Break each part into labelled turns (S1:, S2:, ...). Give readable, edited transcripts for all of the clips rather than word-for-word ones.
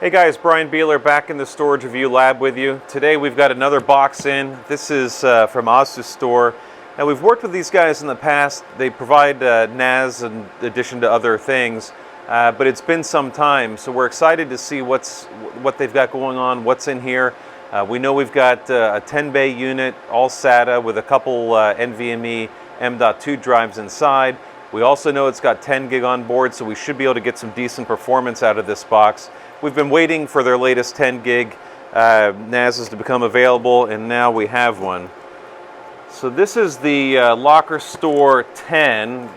S1: Hey guys, Brian Beeler back in the Storage Review Lab with you. Today we've got another box in. This is from Asustor. Now we've worked with these guys in the past. They provide NAS in addition to other things, but it's been some time, so we're excited to see what they've got going on, what's in here. We know we've got a 10-bay unit, all SATA, with a couple NVMe M.2 drives inside. We also know it's got 10 gig on board, so we should be able to get some decent performance out of this box. We've been waiting for their latest 10 gig NASs to become available, and now we have one. So this is the Lockerstor 10,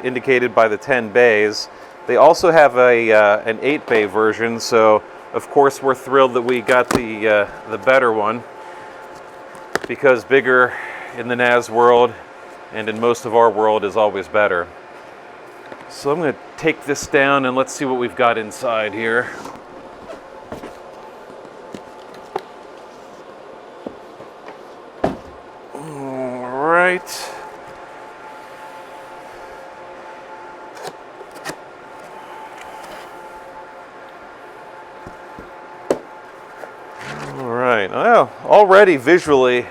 S1: indicated by the 10 bays. They also have an 8-bay version, so of course we're thrilled that we got the better one, because bigger in the NAS world and in most of our world is always better. So I'm going to take this down and let's see what we've got inside here. Right. All right. Well, already visually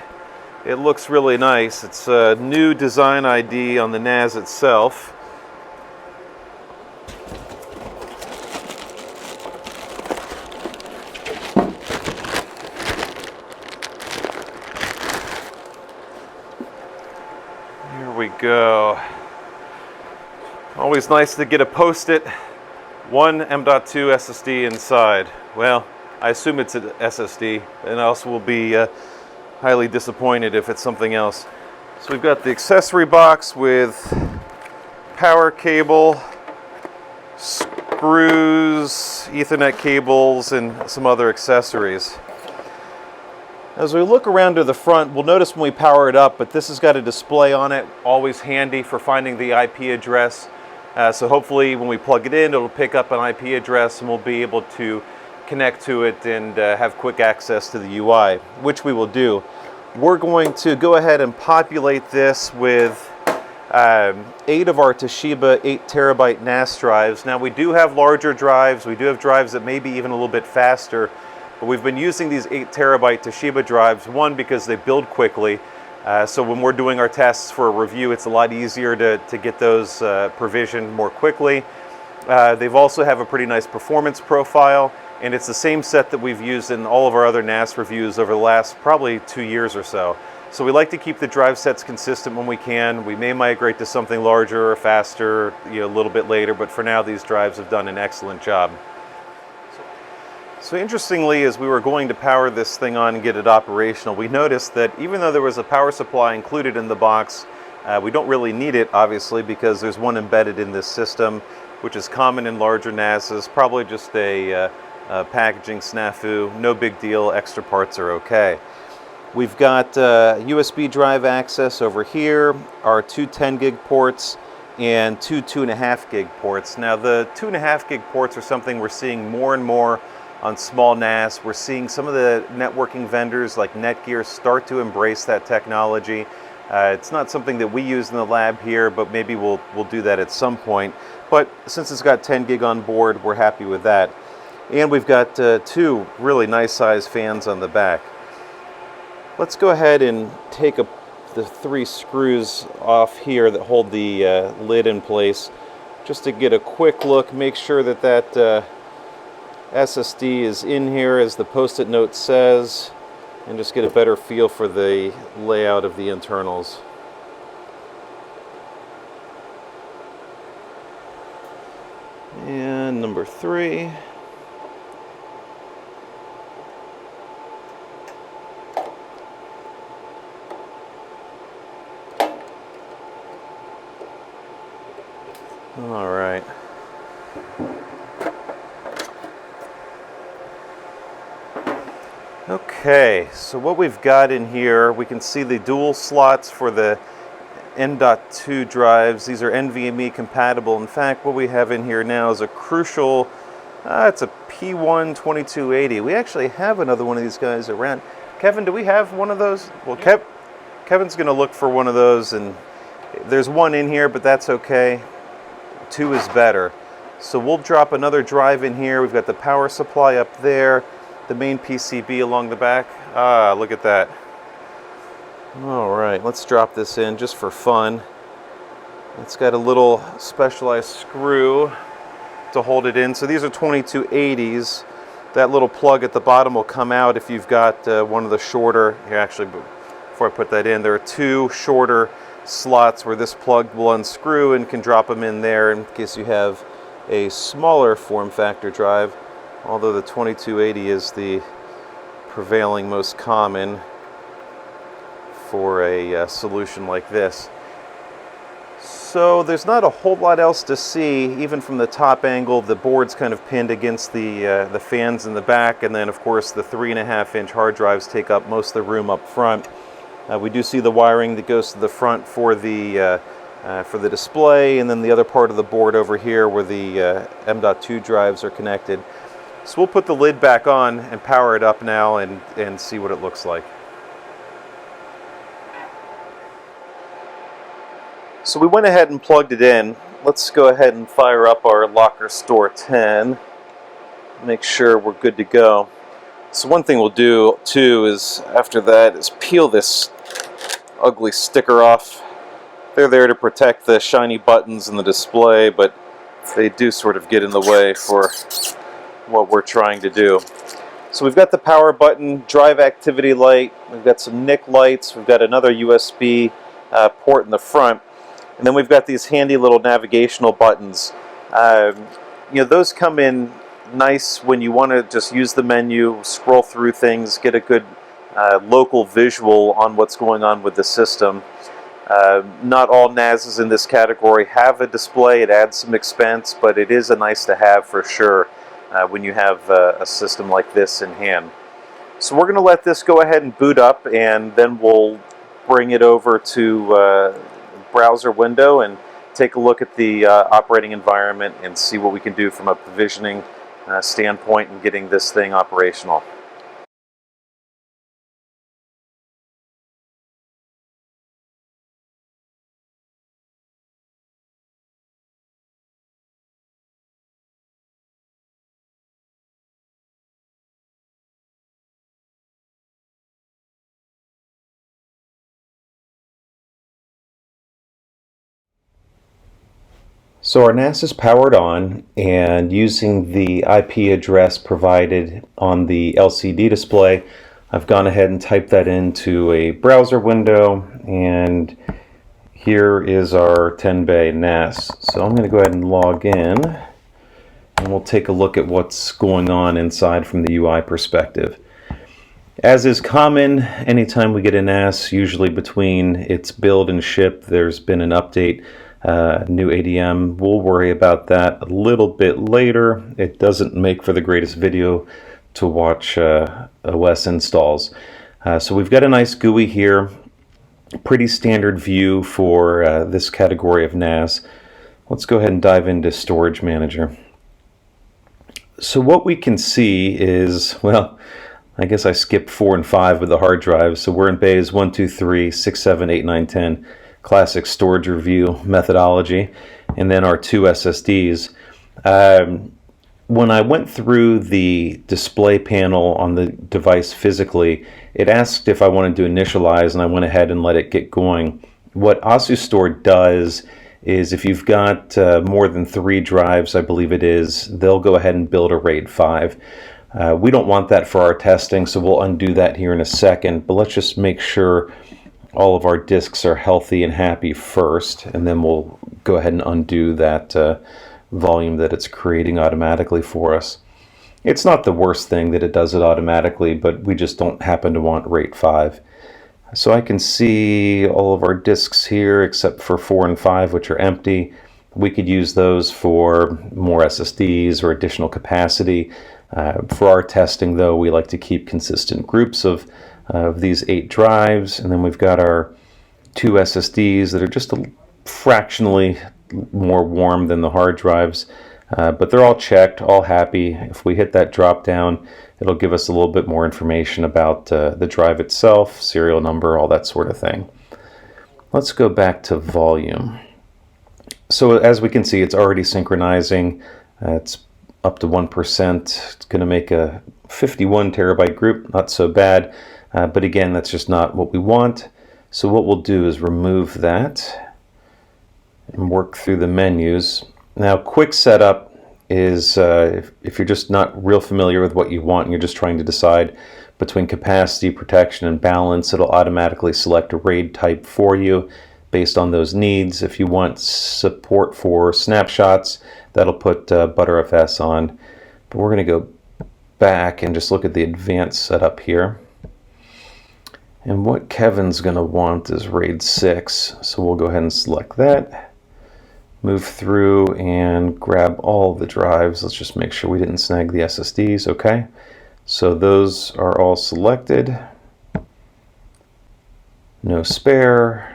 S1: it looks really nice. It's a new design ID on the NAS itself. Here we go. Always nice to get a post-it. One M.2 SSD inside. Well, I assume it's an SSD, and else we'll be highly disappointed if it's something else. So we've got the accessory box with power cable, screws, Ethernet cables, and some other accessories. As we look around to the front, we'll notice when we power it up, but this has got a display on it, always handy for finding the IP address. So hopefully when we plug it in, it'll pick up an IP address and we'll be able to connect to it and have quick access to the UI, which we will do. We're going to go ahead and populate this with 8 of our Toshiba 8TB NAS drives. Now we do have larger drives, we do have drives that may be even a little bit faster, but we've been using these 8TB Toshiba drives, one, because they build quickly, so when we're doing our tests for a review, it's a lot easier to get those provisioned more quickly. They've also have a pretty nice performance profile, and it's the same set that we've used in all of our other NAS reviews over the last probably 2 years or so. So we like to keep the drive sets consistent when we can. We may migrate to something larger or faster, a little bit later, but for now these drives have done an excellent job. So interestingly, as we were going to power this thing on and get it operational, we noticed that even though there was a power supply included in the box, we don't really need it, obviously, because there's one embedded in this system, which is common in larger NASs, probably just a packaging snafu, no big deal, extra parts are okay. We've got USB drive access over here, our two 10 gig ports, and two 2.5 gig ports. Now the 2.5 gig ports are something we're seeing more and more on small NAS. We're seeing some of the networking vendors like Netgear start to embrace that technology. It's not something that we use in the lab here, but maybe we'll do that at some point. But since it's got 10 gig on board, we're happy with that. And we've got 2 really nice size fans on the back. Let's go ahead and take the 3 screws off here that hold the lid in place, just to get a quick look, make sure that SSD is in here as the post-it note says, and just get a better feel for the layout of the internals. And number 3. All right. Okay, so what we've got in here, we can see the dual slots for the N.2 drives. These are NVMe compatible. In fact, what we have in here now is a crucial, it's a P1 2280. We actually have another one of these guys around. Kevin, do we have one of those? Well, Kevin's going to look for one of those, and there's one in here, but that's okay. 2 is better. So we'll drop another drive in here. We've got the power supply up there, the main PCB along the back. Ah, look at that. All right, let's drop this in just for fun. It's got a little specialized screw to hold it in. So these are 2280s. That little plug at the bottom will come out if you've got one of the shorter, here actually, before I put that in, there are two shorter slots where this plug will unscrew and can drop them in there in case you have a smaller form factor drive, although the 2280 is the prevailing most common for a solution like this. So there's not a whole lot else to see, even from the top angle. The board's kind of pinned against the fans in the back, and then of course the 3.5-inch hard drives take up most of the room up front. We do see the wiring that goes to the front for the display, and then the other part of the board over here where the M.2 drives are connected. So we'll put the lid back on and power it up now and see what it looks like. So we went ahead and plugged it in. Let's go ahead and fire up our Lockerstor 10. Make sure we're good to go. So one thing we'll do too is after that is peel this ugly sticker off. They're there to protect the shiny buttons in the display, but they do sort of get in the way for what we're trying to do. So we've got the power button, drive activity light, we've got some NIC lights, we've got another USB port in the front, and then we've got these handy little navigational buttons. Those come in nice when you want to just use the menu, scroll through things, get a good local visual on what's going on with the system. Not all NASs in this category have a display. It adds some expense, but it is a nice to have for sure when you have a system like this in hand. So we're going to let this go ahead and boot up, and then we'll bring it over to browser window and take a look at the operating environment and see what we can do from a provisioning standpoint and getting this thing operational. So our NAS is powered on, and using the IP address provided on the LCD display, I've gone ahead and typed that into a browser window, and here is our 10-bay NAS. So I'm going to go ahead and log in, and we'll take a look at what's going on inside from the UI perspective. As is common, anytime we get a NAS, usually between its build and ship, there's been an update. New ADM. We'll worry about that a little bit later. It doesn't make for the greatest video to watch OS installs. So we've got a nice GUI here, pretty standard view for this category of NAS. Let's go ahead and dive into Storage Manager. So what we can see is, well, I guess I skipped 4 and 5 with the hard drives. So we're in bays 1, 2, 3, 6, 7, 8, 9, 10. Classic storage review methodology, and then our 2 SSDs. When I went through the display panel on the device physically, it asked if I wanted to initialize, and I went ahead and let it get going. What Asustor does is if you've got more than 3 drives, I believe it is, they'll go ahead and build a RAID 5. We don't want that for our testing, so we'll undo that here in a second, but let's just make sure all of our disks are healthy and happy first, and then we'll go ahead and undo that volume that it's creating automatically for us. It's not the worst thing that it does it automatically, but we just don't happen to want RAID 5. So I can see all of our disks here except for 4 and 5, which are empty. We could use those for more SSDs or additional capacity. For our testing, though, we like to keep consistent groups of these 8 drives, and then we've got our 2 SSDs that are just fractionally more warm than the hard drives, but they're all checked, all happy. If we hit that drop down, it'll give us a little bit more information about the drive itself, serial number, all that sort of thing. Let's go back to volume. So as we can see, it's already synchronizing It's up to 1%. It's going to make a 51 terabyte group, not so bad, but again, that's just not what we want. So what we'll do is remove that and work through the menus. Now, quick setup is if you're just not real familiar with what you want and you're just trying to decide between capacity, protection, and balance, it'll automatically select a RAID type for you based on those needs. If you want support for snapshots, that'll put ButterFS on. But we're going to go back and just look at the advanced setup here. And what Kevin's going to want is RAID 6. So we'll go ahead and select that. Move through and grab all the drives. Let's just make sure we didn't snag the SSDs. Okay. So those are all selected. No spare.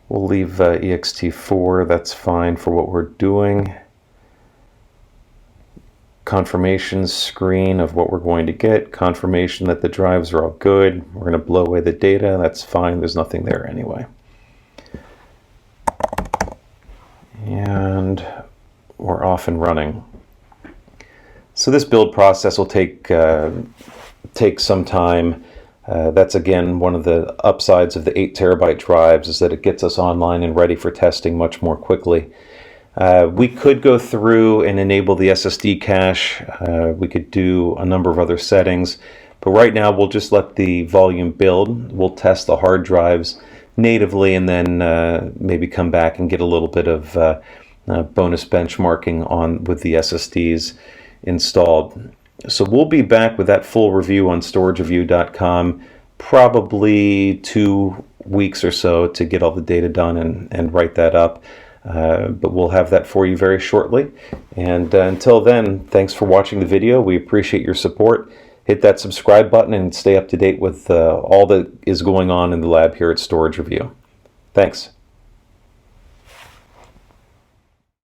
S1: We'll leave ext4, that's fine for what we're doing. Confirmation screen of what we're going to get. Confirmation that the drives are all good. We're going to blow away the data, that's fine, there's nothing there anyway. And we're off and running. So this build process will take some time. That's again one of the upsides of the 8 terabyte drives, is that it gets us online and ready for testing much more quickly. We could go through and enable the SSD cache. We could do a number of other settings, but right now we'll just let the volume build. We'll test the hard drives natively and then maybe come back and get a little bit of bonus benchmarking on with the SSDs installed. So we'll be back with that full review on storagereview.com probably 2 weeks or so to get all the data done and write that up. But we'll have that for you very shortly. And until then, thanks for watching the video. We appreciate your support. Hit that subscribe button and stay up to date with all that is going on in the lab here at Storage Review. Thanks.